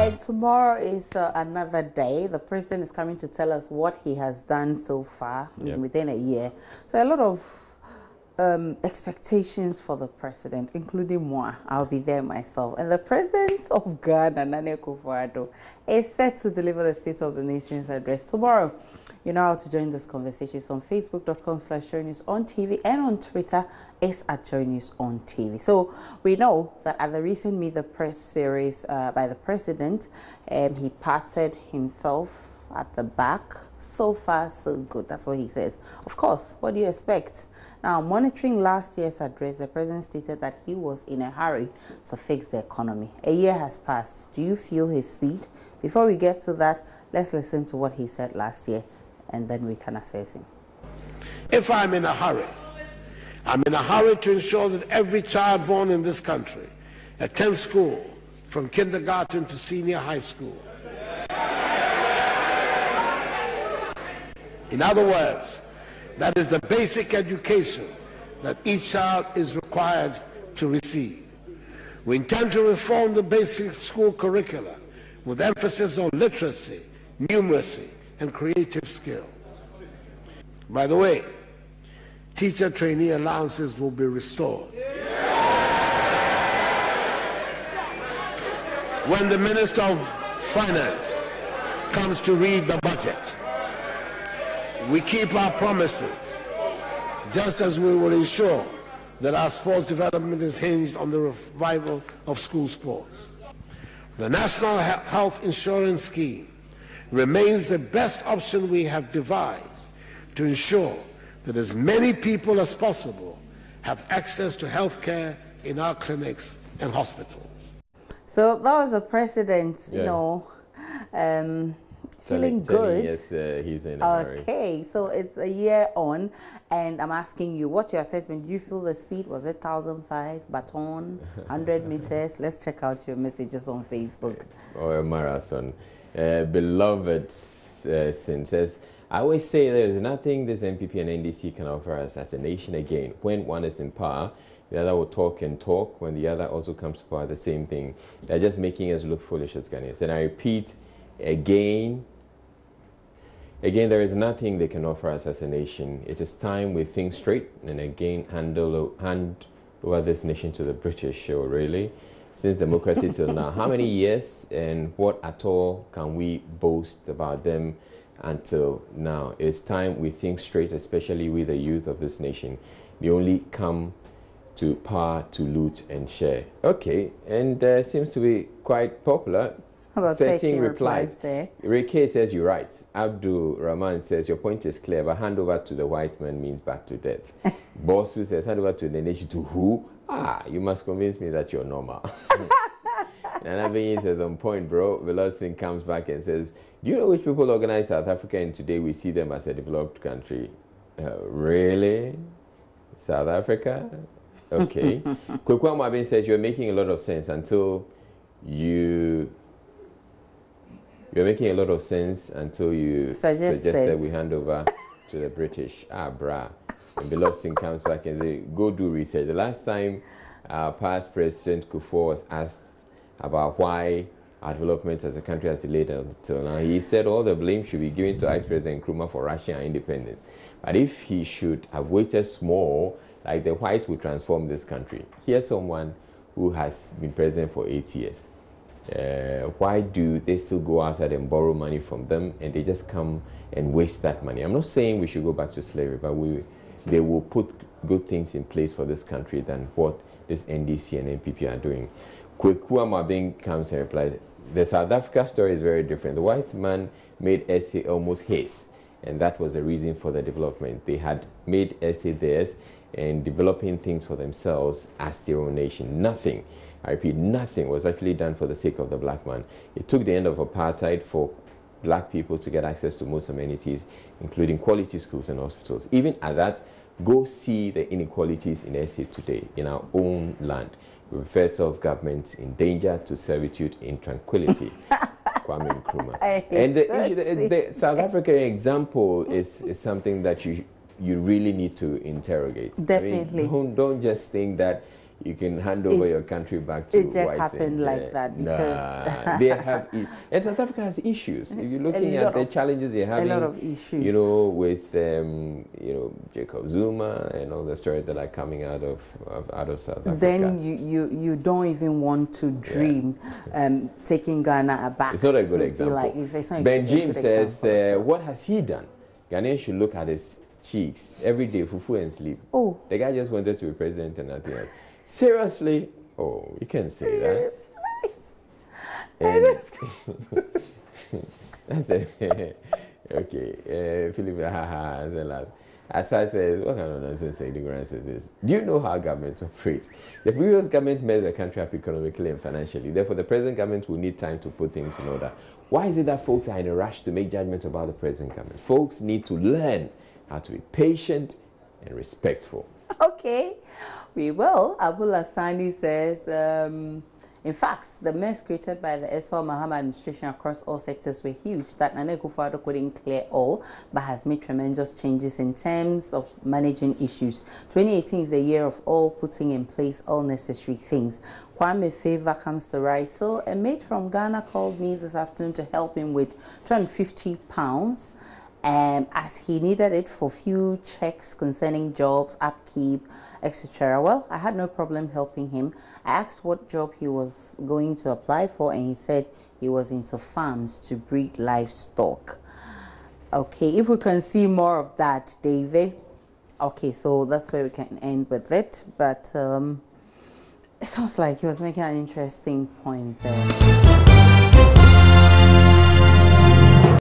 right, tomorrow is another day. The president is coming to tell us what he has done so far within a year. So a lot of expectations for the president, including moi. I'll be there myself. And the president of Ghana, Akufo-Addo, is set to deliver the State of the Nation's address tomorrow. You know how to join this conversation. It's on facebook.com/JoyNews on TV, and on Twitter it's at JoyNews on TV. So we know that at the recent Meet the Press series by the president, he patted himself at the back. So far, so good. That's what he says. Of course, what do you expect? Now, monitoring last year's address, the president stated that he was in a hurry to fix the economy. A year has passed. Do you feel his speed? Before we get to that, let's listen to what he said last year, and then we can assess him. If I'm in a hurry, I'm in a hurry to ensure that every child born in this country attends school from kindergarten to senior high school. In other words, that is the basic education that each child is required to receive. We intend to reform the basic school curricula with emphasis on literacy, numeracy, and creative skills. By the way, teacher trainee allowances will be restored. When the Minister of Finance comes to read the budget, we keep our promises, just as we will ensure that our sports development is hinged on the revival of school sports. The National Health Insurance Scheme remains the best option we have devised to ensure that as many people as possible have access to health care in our clinics and hospitals. So that was the president, you know, feeling good. Yes, he's in a hurry. Okay, so it's a year on, and I'm asking you, what's your assessment? Do you feel the speed? Was it 1,005 baton, 100 meters? Let's check out your messages on Facebook. Or a marathon. Beloved Sin says, I always say there's nothing this MPP and NDC can offer us as a nation again. When one is in power, the other will talk and talk. When the other also comes to power, the same thing. They're just making us look foolish as Ghanaians. And I repeat again, there is nothing they can offer us as a nation. It is time we think straight and again hand over this nation to the British, or really, since democracy till now. How many years and what at all can we boast about them until now? It's time we think straight, especially with the youth of this nation. They only come to power to loot and share. Okay, and seems to be quite popular. About 13 replies there. Reke says you're right. Abdul Rahman says your point is clear, but hand over to the white man means back to death. Bosu says hand over to the nation to who? You must convince me that you're normal. And Abin says on point, bro. Velosin comes back and says, do you know which people organize South Africa, and today we see them as a developed country? Really? South Africa? Okay. Kwekwa Mabin says you're making a lot of sense until you're making a lot of sense until you suggested we hand over to the British. Brah. And Beloved comes back and says, go do research. The last time our past President Kufuor was asked about why our development as a country has delayed until now, he said all the blame should be given to ex-President Nkrumah for Russian independence. But if he should have waited small, like the whites would transform this country. Here's someone who has been president for 8 years. Why do they still go outside and borrow money from them, and they just come and waste that money? I'm not saying we should go back to slavery, but they will put good things in place for this country than what this NDC and NPP are doing. Kwekua Mabing comes and replies, the South Africa story is very different. The white man made SA almost his, and that was the reason for the development. They had made SA theirs and developing things for themselves as their own nation. Nothing, I repeat, nothing was actually done for the sake of the black man. It took the end of apartheid for black people to get access to most amenities, including quality schools and hospitals. Even at that, go see the inequalities in SA today, in our own land. We refer self-government in danger to servitude in tranquility. Kwame Nkrumah. And the South African example is something that you really need to interrogate. Definitely. I mean, don't just think that you can hand over your country back to whites. It just whites happened like that because they have. And South Africa has issues. If you're looking at the challenges they're having, a lot of issues. You know, with Jacob Zuma and all the stories that are coming out of South Africa. Then you don't even want to dream taking Ghana back. It's not a good example. Like, Ben Jim says, what has he done? Ghanaians should look at his cheeks every day, fufu and sleep. Oh, the guy just wanted to be president and nothing else. Seriously? Oh, you can't say that. And that's it. Okay. Philip, Asad says, what kind of nonsense ignorance is this? Do you know how government operates? The previous government made the country up economically and financially. Therefore, the present government will need time to put things in order. Why is it that folks are in a rush to make judgments about the present government? Folks need to learn how to be patient and respectful. Okay, we will. Abul Asani says, in fact, the mess created by the Eswal Mahama administration across all sectors were huge that Nana Akufo-Addo couldn't clear all, but has made tremendous changes in terms of managing issues. 2018 is a year of all putting in place all necessary things. Kwame Favor comes to write, so a mate from Ghana called me this afternoon to help him with £250. As he needed it for few checks concerning jobs, upkeep, etc. Well, I had no problem helping him. I asked what job he was going to apply for, and he said he was into farms to breed livestock. Okay, if we can see more of that, David. Okay, so that's where we can end with it. But it sounds like he was making an interesting point there.